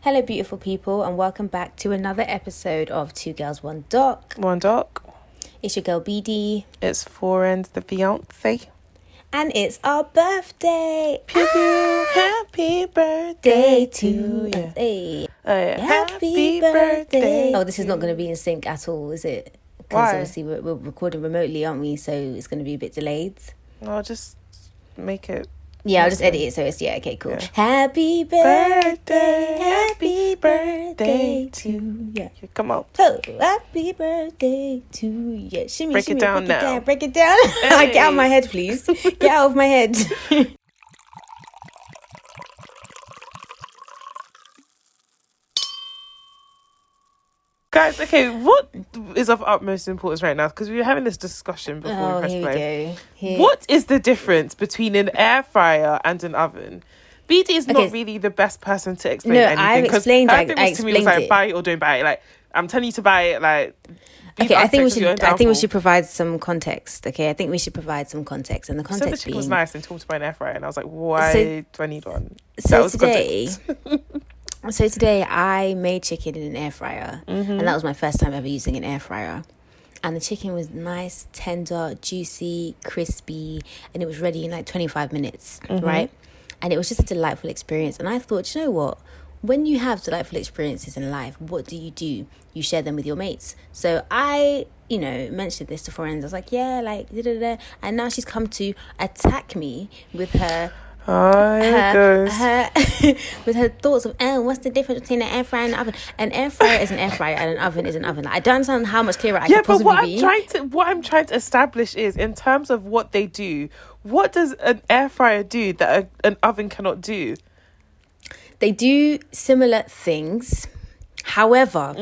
Hello, beautiful people, and welcome back to another episode of Two Girls, One Doc. One Doc. It's your girl, BD. It's Foreign's the fiance. And it's our birthday. Pew, pew. Happy birthday to you. Hey. Yeah. Happy birthday. Oh, this is not going to be in sync at all, is it? Because Why? obviously we're recording remotely, aren't we? So it's going to be a bit delayed. I'll just make it. Yeah, I'll just edit it so it's, okay, cool. Yeah. Happy birthday to you. Come on. Oh, happy birthday to you. Shimmy, Break it down now. Break it down. Hey. Get out of my head, please. Get out of my head. Guys, okay, what is of utmost importance right now? Because we were having this discussion before we press here play. we go. What is the difference between an air fryer and an oven? BD is not really the best person to explain anything. I've explained I it. to me was like, buy it or don't buy it. Like, I'm telling you to buy it. Like, okay, I think we should provide some context. Okay, I think we should provide some context, and the context so the chicken was nice and told to buy an air fryer, and I was like, why do I need one? So today I made chicken in an air fryer, and that was my first time ever using an air fryer. And the chicken was nice, tender, juicy, crispy, and it was ready in like 25 minutes, right? And it was just a delightful experience. And I thought, you know what? When you have delightful experiences in life, what do? You share them with your mates. So I, mentioned this to friends. I was like, yeah, like, da-da-da. And now she's come to attack me with her with her thoughts of, what's the difference between an air fryer and an oven? An air fryer is an air fryer and an oven is an oven. Like, I don't understand how much clearer I could possibly be. What I'm trying to establish is, in terms of what they do, what does an air fryer do that an oven cannot do? They do similar things. However,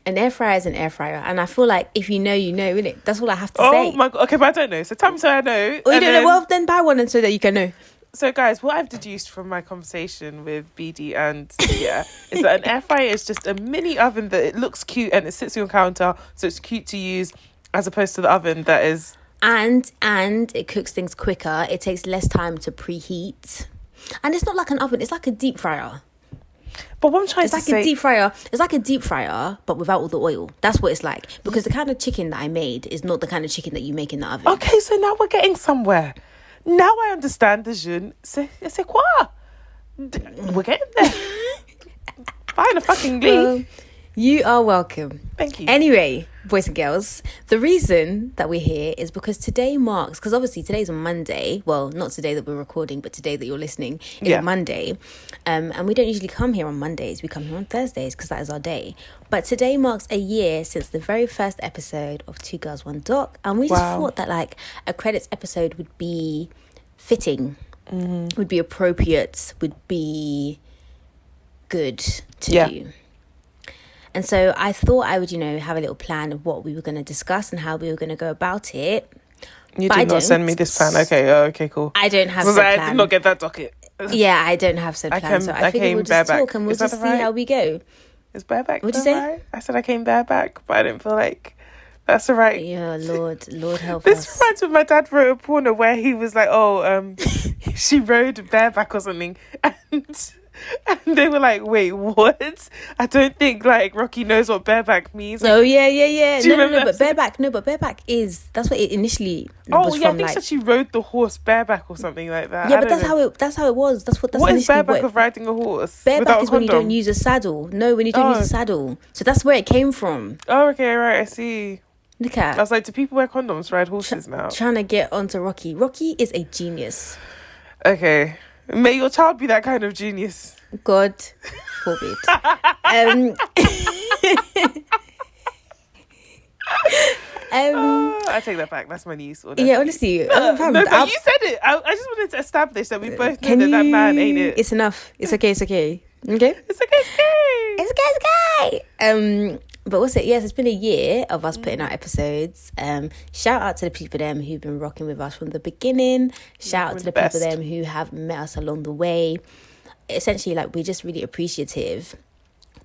an air fryer is an air fryer. And I feel like if you know, innit? That's all I have to say. Oh my God. Okay, but I don't know. So tell me so I know. Or you don't know. Well, then buy one so that you can know. So guys, what I've deduced from my conversation with BD and is that an air fryer is just a mini oven that it looks cute and it sits on your counter, so it's cute to use, as opposed to the oven that is... And it cooks things quicker. It takes less time to preheat. And it's not like an oven. It's like a deep fryer. But what I'm trying to say... It's like a deep fryer. It's like a deep fryer, but without all the oil. That's what it's like. Because the kind of chicken that I made is not the kind of chicken that you make in the oven. Okay, so now we're getting somewhere. Now I understand the jeune. C'est quoi? We're getting there. Find a fucking glee. Well, you are welcome. Thank you. Anyway, boys and girls, the reason that we're here is because today marks, because obviously today's a Monday. Well, not today that we're recording, but today that you're listening is a Monday. And we don't usually come here on Mondays. We come here on Thursdays because that is our day. But today marks a year since the very first episode of Two Girls, One Doc. And we just thought that like a credits episode would be fitting, would be appropriate, would be good to do. And so I thought I would, have a little plan of what we were going to discuss and how we were going to go about it. You did not send me this plan. Okay, cool. I don't have said plan. I did not get that docket. Yeah, I don't have said plan. So I figured we'll just talk and we'll just see how we go. Is bareback? What'd you say? Right? I said I came bareback, but I didn't feel like that's all right. Yeah, Lord help us. This us. reminds me of my dad wrote a porno where he was like, she rode bareback or something, and they were like, wait, what? I don't think like Rocky knows what bareback means. Oh yeah. No, but bareback that's what it initially was from. I think that she rode the horse bareback or something like that. Yeah, but that's how it was. That's what is bareback of riding a horse? Bareback is when you don't use a saddle. No, when you don't use a saddle. So that's where it came from. Oh, okay, right, I see. Look at. I was like, do people wear condoms to ride horses now? Trying to get onto Rocky. Rocky is a genius. Okay. May your child be that kind of genius. God forbid. I take that back. That's my niece. Yeah, honestly. No, but you said it. I just wanted to establish that we both know that man ain't it. It's enough. It's okay. Okay? It's okay. But what's it? Yes, it's been a year of us putting out episodes. Shout out to the people them who've been rocking with us from the beginning. Shout out to the people them who have met us along the way. Essentially, like, we're just really appreciative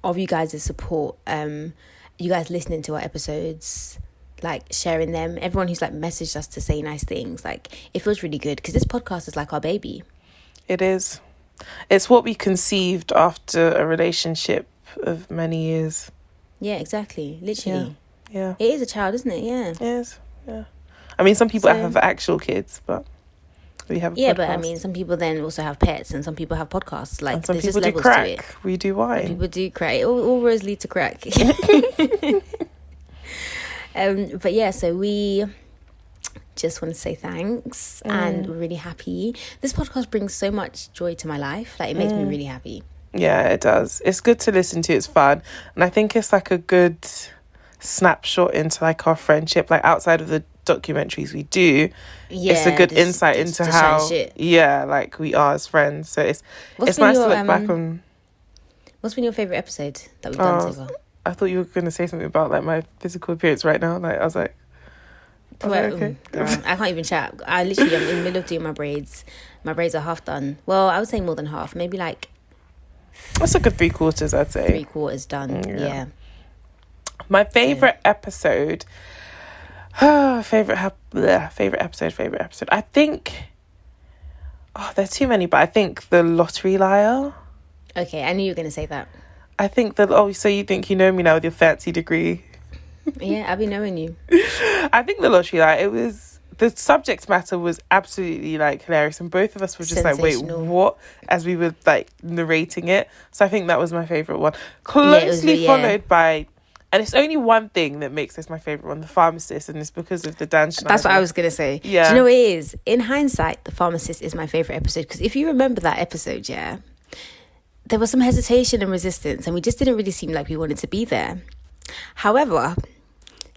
of you guys' support. You guys listening to our episodes, like sharing them. Everyone who's like messaged us to say nice things. Like, it feels really good because this podcast is like our baby. It is. It's what we conceived after a relationship of many years. Yeah, exactly. Literally. Yeah. It is a child, isn't it? Yeah. It is. Yeah. I mean, some people have actual kids, but we have a podcast. But I mean, some people then also have pets, and some people have podcasts. Like, and some there's people just do levels crack. to it. We do wine. Some people do crack. All roads lead to crack. But yeah, so we just want to say thanks, and we're really happy. This podcast brings so much joy to my life. Like, it makes me really happy. Yeah, it does. It's good to listen to. It's fun. And I think it's like a good snapshot into like our friendship, like outside of the documentaries we do. Yeah, it's a good insight into how like we are as friends. So it's nice to look back on. What's been your favourite episode that we've done so far? I thought you were going to say something about like my physical appearance right now. Like, I was like, okay. Girl, I can't even chat. I'm in the middle of doing my braids. My braids are half done. Well, I would say more than half. Maybe like... That's a good 3/4, I'd say. 3/4 done, yeah. My favourite episode... Favourite episode. I think... Oh, there's too many, but I think the Lottery Liar. Okay, I knew you were going to say that. I think that... Oh, so you think you know me now with your fancy degree? Yeah, I'll be knowing you. I think the Lottery Liar, it was... The subject matter was absolutely like hilarious, and both of us were just like, wait, what? As we were like narrating it. So I think that was my favourite one. Closely followed by, and it's only one thing that makes this my favourite one, The Pharmacist, and it's because of the Dan Schneider. That's what I was going to say. Yeah. Do you know what it is? In hindsight, The Pharmacist is my favourite episode, because if you remember that episode, yeah, there was some hesitation and resistance, and we just didn't really seem like we wanted to be there. However,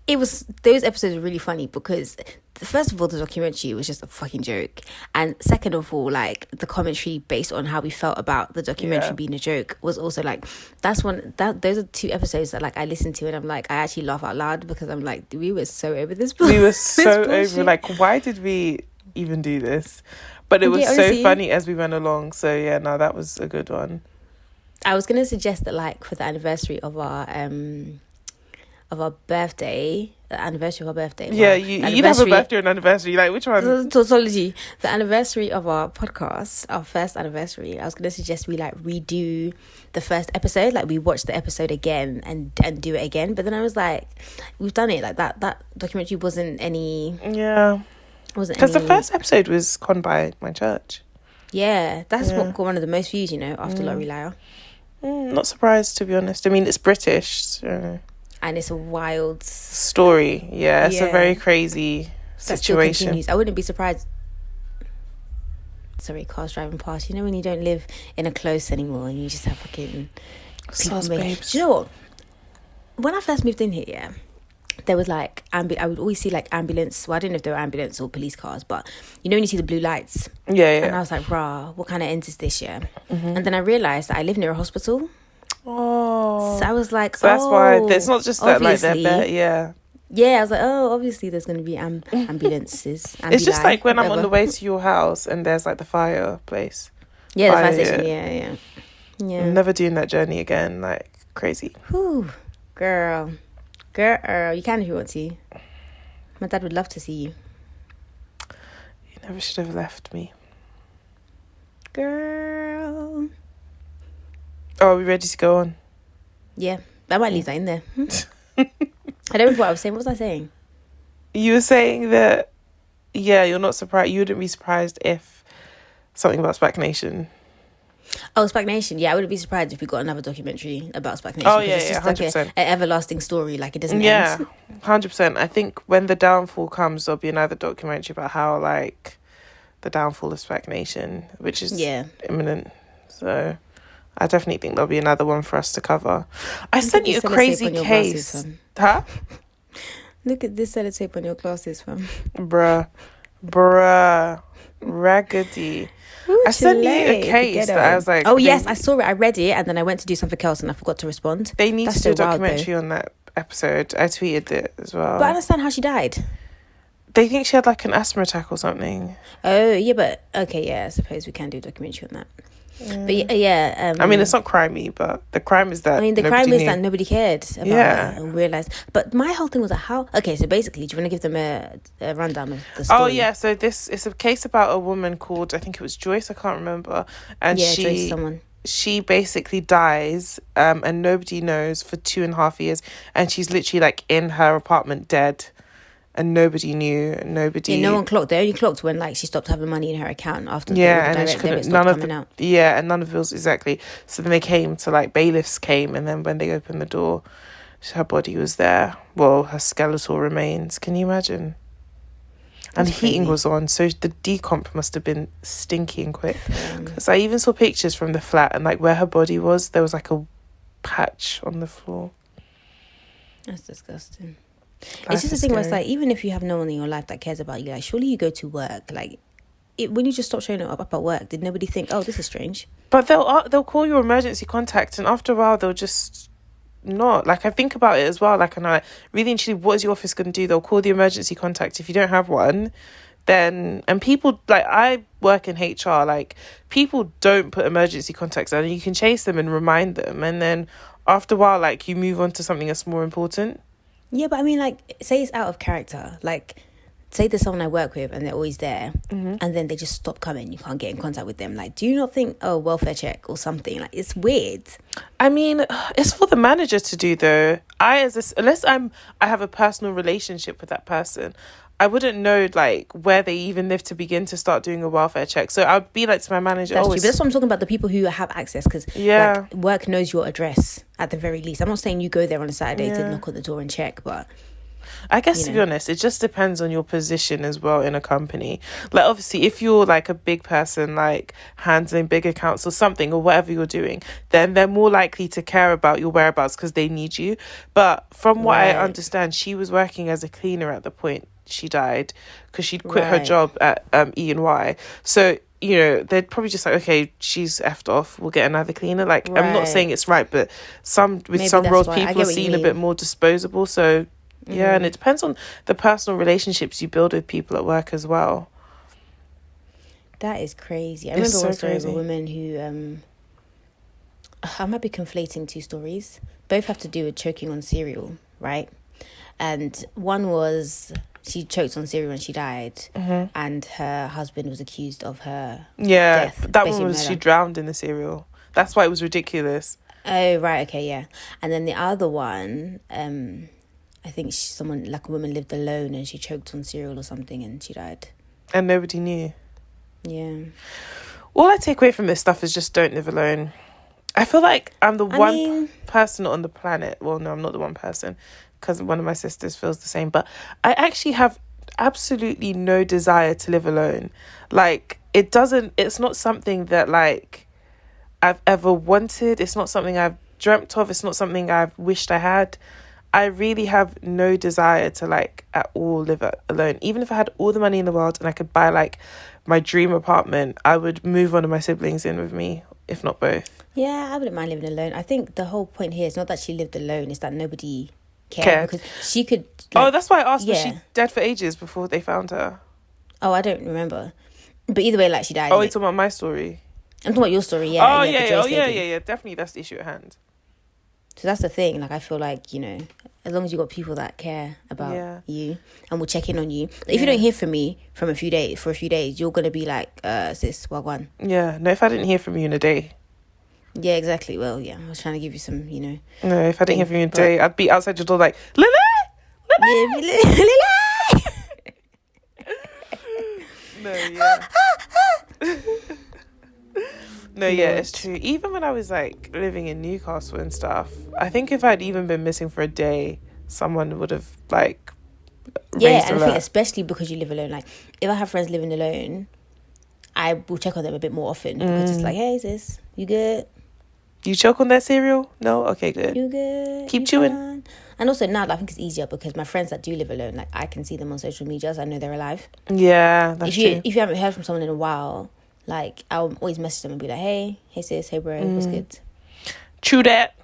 those episodes were really funny because, first of all, the documentary was just a fucking joke, and second of all, like, the commentary based on how we felt about the documentary being a joke was also like, those are two episodes that like I listened to and I'm like, I actually laugh out loud because I'm like, we were so over this. We were so over, like, why did we even do this? But it was so funny as we went along. So yeah, no, that was a good one. I was gonna suggest that, like, for the anniversary of our birthday, the anniversary of our birthday. Yeah, you'd have a birthday or an anniversary. Like, which one? Tautology. The anniversary of our podcast, our first anniversary. I was going to suggest we like redo the first episode. Like, we watch the episode again and do it again. But then I was like, we've done it. Like, that documentary wasn't any... Yeah. Because the first episode was gone by my church. Yeah, that's what got one of the most views, you know, after Lottery Liar. Not surprised, to be honest. I mean, it's British, so... And it's a wild story. Yeah, it's a very crazy situation. I wouldn't be surprised. Sorry, cars driving past. You know when you don't live in a close anymore and you just have fucking Sus, babes. Do you know what? When I first moved in here, yeah, there was like I would always see like ambulance. Well, I didn't know if they were ambulance or police cars, but you know when you see the blue lights. Yeah. And I was like, "Rah, what kind of end is this year?" And then I realised that I live near a hospital. Oh, so I was like, so that's why it's not just that like they're there. Yeah, I was like, oh, obviously there's going to be ambulances. It's just like when I'm on the way to your house and there's like the fireplace. Yeah, the fire station. Yeah. I'm never doing that journey again. Like, crazy. Whew, girl, you can if you want to. My dad would love to see you. You never should have left me, girl. Oh, are we ready to go on? Yeah, I might leave that in there. I don't remember what I was saying. What was I saying? You were saying that, you're not surprised. You wouldn't be surprised if something about SPAC Nation. Oh, SPAC Nation. Yeah, I wouldn't be surprised if we got another documentary about SPAC Nation. Oh, yeah, it's just 100%. like an everlasting story. Like, it doesn't end. Yeah, 100%. I think when the downfall comes, there'll be another documentary about how, like, the downfall of SPAC Nation, which is imminent. So... I definitely think there'll be another one for us to cover. I sent you a crazy case. Huh? Look at this sellotape on your glasses, fam. Bruh. Raggedy. Ooh, I sent you a case that I was like... Oh, yes, I saw it. I read it, and then I went to do something else, and I forgot to respond. They need to do a documentary on that episode. I tweeted it as well. But I understand how she died. They think she had, like, an asthma attack or something. Oh, yeah, but... Okay, yeah, I suppose we can do a documentary on that. But yeah, I mean, it's not crimey, but the crime is that. I mean, the crime is that nobody cared about it and realized. But my whole thing was like, how? Okay, so basically, do you want to give them a rundown of the story? Oh yeah, so this is a case about a woman called, I think it was Joyce. I can't remember. And Joyce someone. She basically dies, and nobody knows for 2.5 years, and she's literally like in her apartment dead. And nobody knew. Yeah, no one clocked. They only clocked when like she stopped having money in her account after. Yeah, and she couldn't. None of out. Yeah, and none of the bills exactly. So then they came to like bailiffs came, and then when they opened the door, her body was there. Well, her skeletal remains. Can you imagine? And the heating was on, so the decomp must have been stinky and quick. Because I even saw pictures from the flat, and like where her body was, there was like a patch on the floor. That's disgusting. It's just the thing where it's like, even if you have no one in your life that cares about you, like surely you go to work. Like, when you just stop showing up at work, did nobody think, oh, this is strange? But they'll call your emergency contact, and after a while they'll just not. Like, I think about it as well. Like, and I really and truly, what is your office going to do? They'll call the emergency contact. If you don't have one, then, and people, like, I work in HR, like, people don't put emergency contacts on, and you can chase them and remind them, and then after a while, like, you move on to something that's more important. Yeah, but I mean, like, say it's out of character. Like, say there's someone I work with and they're always there, and then they just stop coming. You can't get in contact with them. Like, do you not think, oh, welfare check or something? Like, it's weird. I mean, it's for the manager to do, though. Unless I have a personal relationship with that person, I wouldn't know, like, where they even live to begin to start doing a welfare check. So I'd be like to my manager. That's true. But that's what I'm talking about, the people who have access, because like, work knows your address at the very least. I'm not saying you go there on a Saturday to knock on the door and check, but I guess to be honest, it just depends on your position as well in a company. Like, obviously, if you're like a big person, like handling big accounts or something, or whatever you're doing, then they're more likely to care about your whereabouts because they need you. But from what I understand, she was working as a cleaner at the point she died, because she'd quit her job at E&Y. So, you know, they'd probably just like, okay, she's effed off, we'll get another cleaner. Like, I'm not saying it's right, but some roles, people are seen a bit more disposable. So yeah, and it depends on the personal relationships you build with people at work as well. That is crazy. I remember one story of a woman who I might be conflating two stories. Both have to do with choking on cereal, right? And one was she choked on cereal and she died, and her husband was accused of her death. That one was she drowned in the cereal. That's why it was ridiculous. Oh, right, okay, yeah. And then the other one, I think someone, like a woman, lived alone and she choked on cereal or something and she died. And nobody knew. Yeah. All I take away from this stuff is just don't live alone. I feel like I'm the one person on the planet. Well, no, I'm not the one person, because one of my sisters feels the same. But I actually have absolutely no desire to live alone. Like, it's not something that, like, I've ever wanted. It's not something I've dreamt of. It's not something I've wished I had. I really have no desire to, like, at all live alone. Even if I had all the money in the world and I could buy, like, my dream apartment, I would move one of my siblings in with me, if not both. Yeah, I wouldn't mind living alone. I think the whole point here is not that she lived alone, it's that nobody cared. Because she could... Like, that's why I asked, was she dead for ages before they found her? Oh, I don't remember. But either way, like, she died. Oh, you're talking about my story? I'm talking about your story, yeah. Oh, yeah. Definitely, that's the issue at hand. So that's the thing. Like, I feel like, you know, as long as you've got people that care about you and will check in on you. Like, if you don't hear from me for a few days, you're going to be like, sis, wagwan. Yeah. No, if I didn't hear from you in a day. Yeah, exactly. Well, yeah, I was trying to give you some, you know. No, if I didn't hear from you in a day, I'd be outside your door like, Lily! No, yeah. No, yeah, it's true. Even when I was, like, living in Newcastle and stuff, I think if I'd even been missing for a day, someone would have, like, raised and I think especially because you live alone. Like, if I have friends living alone, I will check on them a bit more often, because it's like, hey, sis, you good? You choke on that cereal? No? Okay, good. You good? Keep chewing. Fine? And also now, I think it's easier because my friends that do live alone, like, I can see them on social media, so I know they're alive. Yeah, that's true. If you haven't heard from someone in a while, like, I'll always message them and be like, hey sis, hey bro, what's good? True that.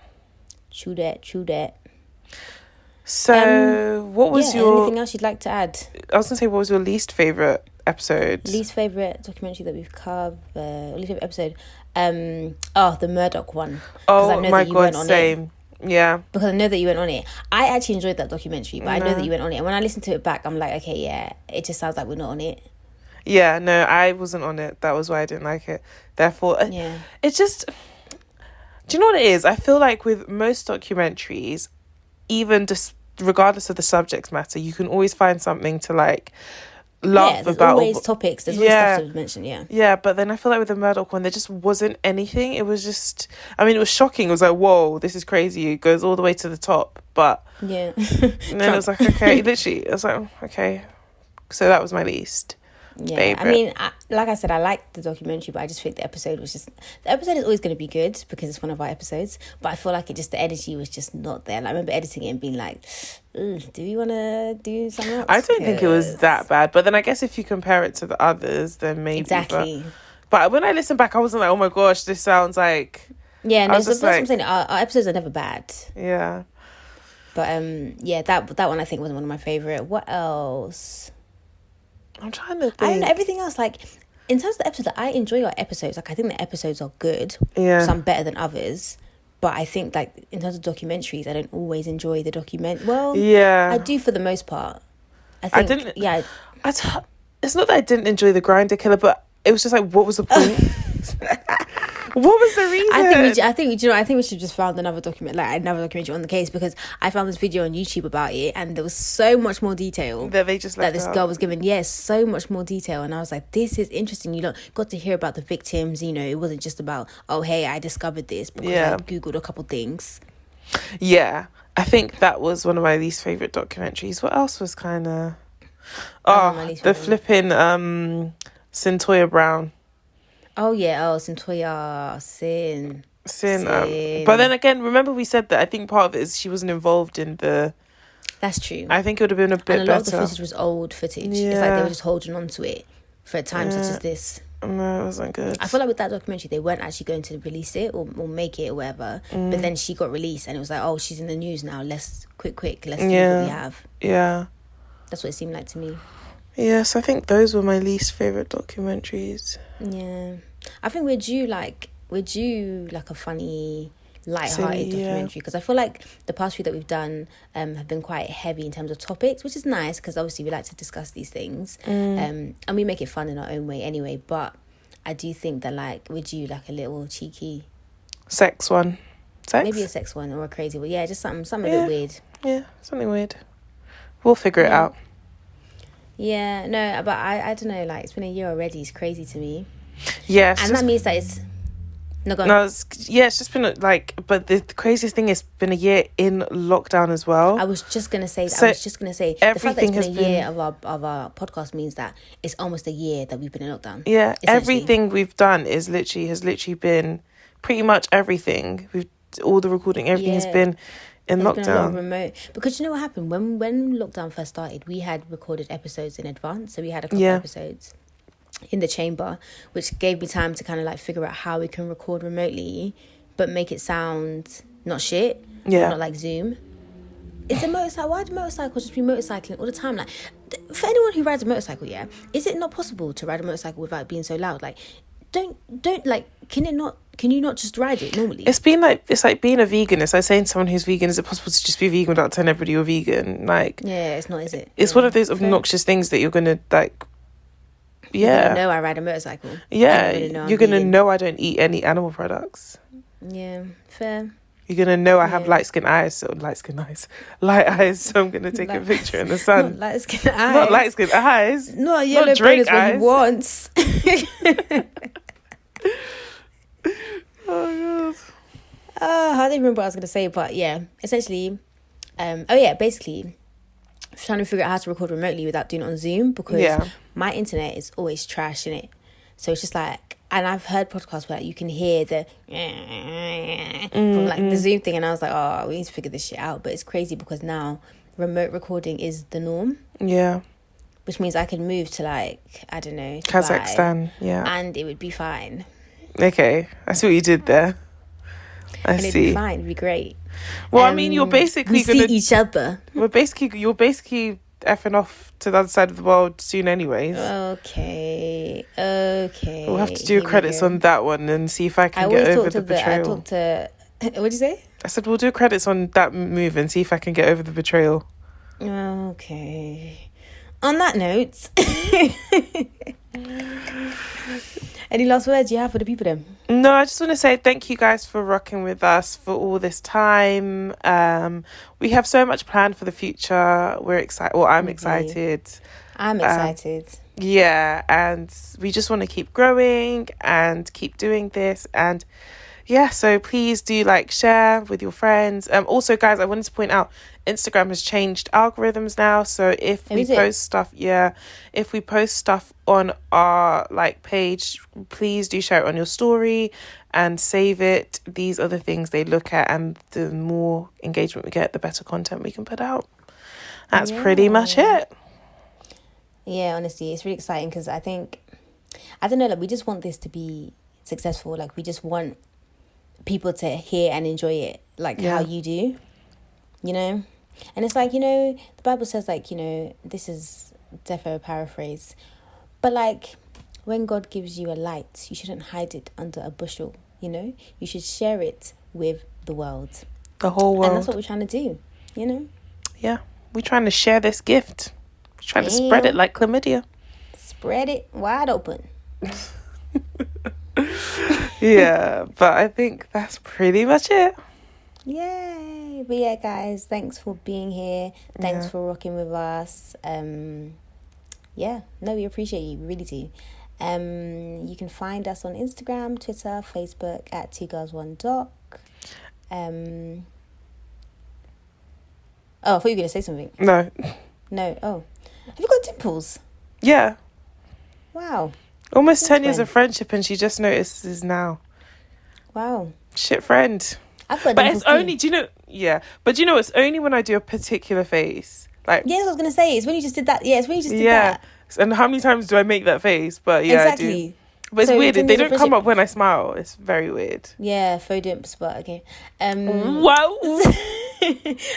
So, what was your... anything else you'd like to add? I was going to say, what was your least favourite episode. Least favourite documentary that we've covered, least favourite episode. The Murdoch one. Oh my God, same. Yeah. Because I know that you went on it. I actually enjoyed that documentary, but I know that you went on it. And when I listened to it back, I'm like, okay, yeah, it just sounds like we're not on it. Yeah, no, I wasn't on it. That was why I didn't like it. Therefore, it's just... Do you know what it is? I feel like with most documentaries, even just regardless of the subject matter, you can always find something to like laugh there's about. Always topics. There's always stuff to mention. Yeah. Yeah, but then I feel like with the Murdoch one, there just wasn't anything. It was just, I mean, it was shocking. It was like, whoa, this is crazy. It goes all the way to the top, but yeah. And then it was like, okay, literally, I was like, okay, so that was my least. Yeah, favorite. I mean, like I said, I liked the documentary, but I just think the episode is always going to be good because it's one of our episodes, but I feel like the energy was just not there. Like, I remember editing it and being like, do we want to do something else? I don't think it was that bad, but then I guess if you compare it to the others, then maybe. Exactly. But when I listened back, I wasn't like, oh my gosh, this sounds like... Yeah, no, so that's what I'm saying. Our episodes are never bad. Yeah. But, that one I think was one of my favourite. What else? I'm trying to think. I don't know, everything else, like, in terms of the episodes, like, I enjoy our episodes. Like, I think the episodes are good. Yeah. Some better than others. But I think, like, in terms of documentaries, I don't always enjoy the document. Well, yeah, I do for the most part. I didn't... Yeah. It's not that I didn't enjoy The Grindr Killer, but it was just like, what was the point? What was the reason? I think we should just found another documentary on the case, because I found this video on YouTube about it, and there was so much more detail that they just left that this girl was given. Yes, so much more detail, and I was like, this is interesting. You got to hear about the victims. You know, it wasn't just about, oh hey, I discovered this because I googled a couple things. Yeah, I think that was one of my least favorite documentaries. What else was kind of the flipping Cyntoia Brown. Oh yeah, Cyntoia, Sin. But then again, remember we said that I think part of it is she wasn't involved in the... That's true. I think it would have been a bit better. And a lot of the footage was old footage. Yeah. It's like they were just holding on to it for a time such as this. No, it wasn't good. I feel like with that documentary, they weren't actually going to release it or make it or whatever. But then she got released and it was like, oh, she's in the news now. Let's quick, let's do what we have. Yeah. That's what it seemed like to me. Yes, I think those were my least favourite documentaries. Yeah. I think we're due like a funny, light-hearted documentary, because I feel like the past few that we've done have been quite heavy in terms of topics, which is nice because obviously we like to discuss these things. And we make it fun in our own way anyway, but I do think that like we're due like a little cheeky... Sex one. Maybe a sex one or a crazy one. Yeah, just something a bit weird. Yeah, something weird. We'll figure it out. Yeah, no, but I don't know, like, it's been a year already. It's crazy to me. Yeah. And that means that it's... No, go on. No, it's just been, like... But the craziest thing is been a year in lockdown as well. I was just going to say... So the fact that it's been a year of our podcast means that it's almost a year that we've been in lockdown. Yeah, everything we've done has literally been... Pretty much everything. All the recording, everything has been... In lockdown. Been a lot of remote, because you know what happened when lockdown first started, we had recorded episodes in advance, so we had a couple episodes in the chamber, which gave me time to kind of like figure out how we can record remotely but make it sound not shit, not like Zoom. It's a motorcycle. Why do motorcycles just be motorcycling all the time? Like, for anyone who rides a motorcycle, is it not possible to ride a motorcycle without being so loud? Like, don't like, can you not just ride it normally? It's like being a vegan. It's like saying to someone who's vegan, is it possible to just be vegan without telling everybody you're vegan? Like, yeah, it's not, is it? It's one of those obnoxious things that you're gonna like. Yeah, you're gonna know I ride a motorcycle. Yeah, you're gonna know I don't eat any animal products. Yeah, fair. You're gonna know I have light eyes, so I'm gonna take a picture in the sun. Not light-skinned eyes. Not light-skinned eyes. Not yellow not Drake eyes. What he wants. Oh god. I don't remember what I was gonna say, but yeah, essentially, basically, trying to figure out how to record remotely without doing it on Zoom, because my internet is always trash in it. So it's just like, and I've heard podcasts where you can hear the from like the Zoom thing, and I was like, oh, we need to figure this shit out. But it's crazy because now remote recording is the norm. Yeah. Which means I can move to like, I don't know, Kazakhstan. Yeah. And it would be fine. Okay, I see what you did there. It'd be fine. It'd be great. Well, I mean, you're basically gonna see each other. You're basically effing off to the other side of the world soon anyways. Okay. We'll have to do credits on that one and see if I can get over the betrayal. What'd you say? I said we'll do credits on that move and see if I can get over the betrayal. Okay. On that note, any last words you have for the people then? No, I just want to say thank you guys for rocking with us for all this time. We have so much planned for the future. We're excited. Well, I'm excited. I'm excited. Yeah, and we just want to keep growing and keep doing this. And yeah, so please do share with your friends. Also, guys, I wanted to point out Instagram has changed algorithms now. So if we post stuff on our page, please do share it on your story and save it. These are the things they look at, and the more engagement we get, the better content we can put out. That's pretty much it. Yeah, honestly, it's really exciting because I don't know, we just want this to be successful. We just want people to hear and enjoy it how you do, and it's the Bible says this is defo paraphrase, but when God gives you a light, you shouldn't hide it under a bushel. You should share it with the world, the whole world, and that's what we're trying to do. Yeah, we're trying to share this gift. We're trying to spread it like chlamydia. Spread it wide open. Yeah, but I think that's pretty much it. Yay! But yeah, guys, thanks for being here. Thanks for rocking with us. We appreciate you. We really do. You can find us on Instagram, Twitter, Facebook at 2girls1doc. I thought you were going to say something. No. Oh. Have you got dimples? Yeah. Wow. Almost 10 years of friendship and she just notices now. Wow. Shit friend. I've got but dimples it's only, it's only when I do a particular face. Yeah, that's what I was going to say. It's when you just did that. Yeah, it's when you just did that. And how many times do I make that face? But yeah, exactly. I do. But it's weird. They don't come up when I smile. It's very weird. Yeah, faux dimps, but okay. Wow.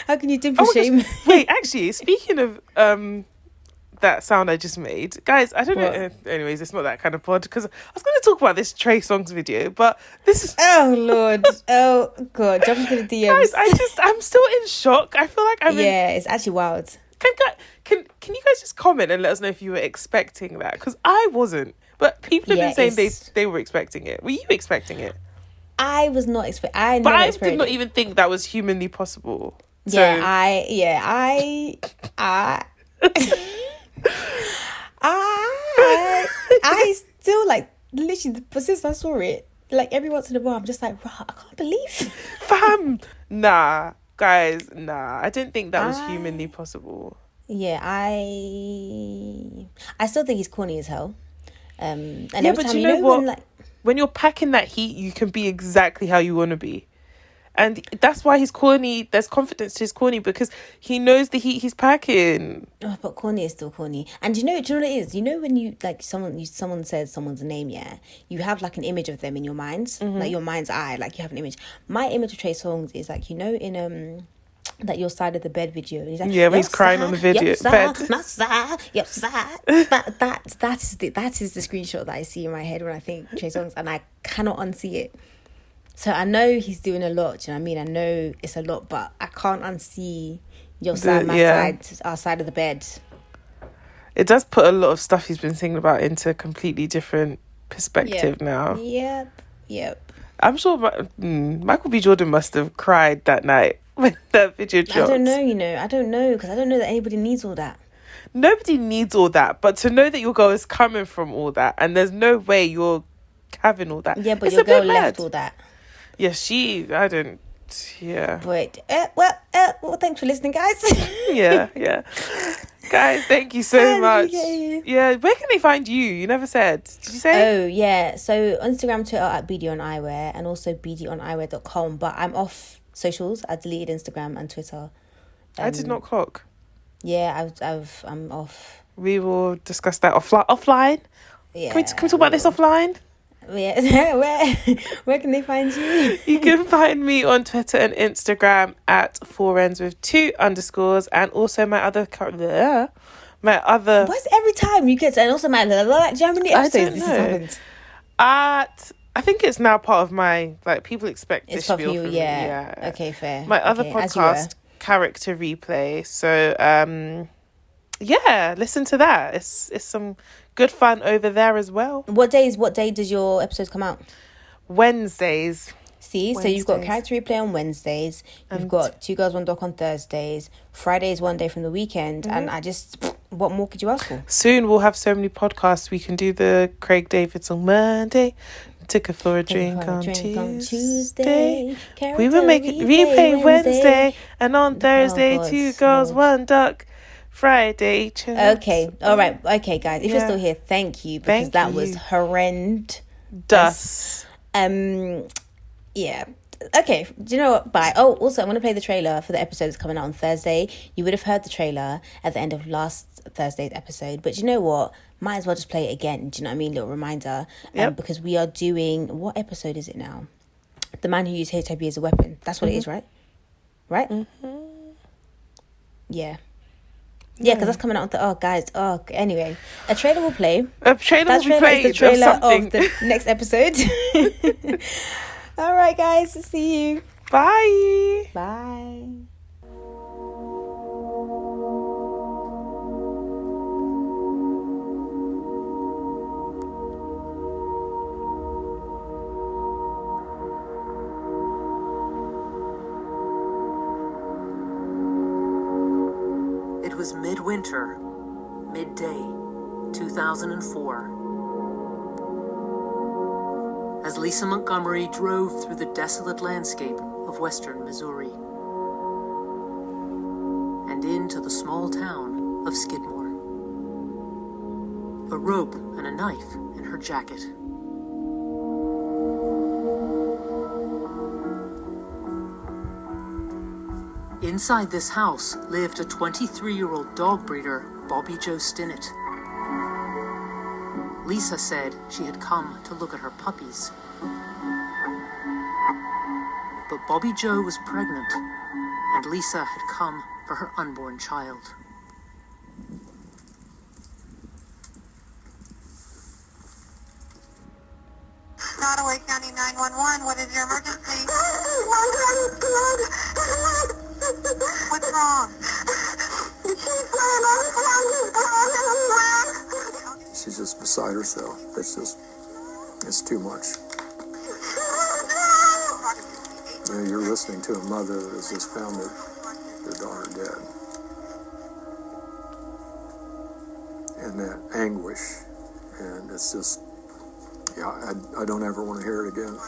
How can you dimple shame? Wait, actually, speaking of that sound I just made, guys, I don't know. Anyways, it's not that kind of pod because I was going to talk about this Trey Songz video, but this is. Oh Lord! Oh God! Jump into the DMs. Guys, I'm still in shock. I feel like it's actually wild. Can you guys just comment and let us know if you were expecting that? Because I wasn't, but people have been saying they were expecting it. Were you expecting it? I was not expecting. But I did not even think that was humanly possible. So. I still literally, but since I saw it, every once in a while, I'm just I can't believe. Fam, nah, guys, nah. I didn't think that was humanly possible. Yeah, I still think he's corny as hell. And yeah, but you know what? When you're packing that heat, you can be exactly how you want to be. And that's why he's corny. There's confidence to his corny because he knows the heat he's packing. Oh, but corny is still corny. And do you know what it is? When you someone says someone's name, you have an image of them in your mind, your mind's eye. You have an image. My image of Trey Songz is in that your side of the bed video. And he's when he's crying on the video bed. My side, yep, side. That is the screenshot that I see in my head when I think Trey Songz, and I cannot unsee it. So I know he's doing a lot, do you know what I mean? I know it's a lot, but I can't unsee your side, side, our side of the bed. It does put a lot of stuff he's been singing about into a completely different perspective now. Yep. I'm sure Michael B. Jordan must have cried that night when that video dropped. I don't know, because I don't know that anybody needs all that. Nobody needs all that, but to know that your girl is coming from all that, and there's no way you're having all that. Yeah, but your girl left all that. Yeah, I don't. Yeah. But well, thanks for listening, guys. yeah. Guys, thank you so much. Yeah, where can they find you? You never said. Did you say? Oh, yeah. So Instagram, Twitter at BD on Eyewear, and also bdoneyewear.com. But I'm off socials. I deleted Instagram and Twitter. I did not clock. Yeah, I'm off. We will discuss that offline. Yeah. Can we talk about this offline? Yeah. Where can they find you? You can find me on Twitter and Instagram at 4ends with 2 underscores, and also my other. What's every time you get to, and also my Germany episodes, this has happened. I think it's now part of my, like, people expect this spiel from me. Yeah. Okay, fair. My other podcast, Character Replay. So, yeah, listen to that. It's some good fun over there as well. What day does your episodes come out? Wednesdays. See, so you've got Character Replay on Wednesdays. You've got Two Girls, One Doc on Thursdays. Friday is one day from the weekend. And what more could you ask for? Soon we'll have so many podcasts. We can do the Craig Davids on Monday. Took her for a drink on Tuesday. We will make it replay Wednesday. And on Thursday, Two Girls, One Duck. Friday. Okay. All right. Okay, guys. If you're still here, thank you. Because that was horrendous. Yeah. Okay. Do you know what? Bye. Oh, also, I'm going to play the trailer for the episode that's coming out on Thursday. You would have heard the trailer at the end of last Thursday's episode. But you know what? Might as well just play it again. Do you know what I mean? Little reminder. Because we are doing... What episode is it now? The Man Who Used HIV as a Weapon. That's what it is, right? Right? Yeah. Yeah, because that's coming out on anyway. A trailer will play. That trailer is the trailer of the next episode. All right, guys. See you. Bye. Bye. It was midwinter, midday, 2004. As Lisa Montgomery drove through the desolate landscape of western Missouri and into the small town of Skidmore. A rope and a knife in her jacket. Inside this house lived a 23-year-old dog breeder, Bobby Jo Stinnett. Lisa said she had come to look at her puppies. But Bobby Jo was pregnant, and Lisa had come for her unborn child. Nottaway County 911, what is your emergency? What's wrong? She's just beside herself. It's too much. You know, you're listening to a mother that has just found their daughter dead. And that anguish. And it's just, I don't ever want to hear it again.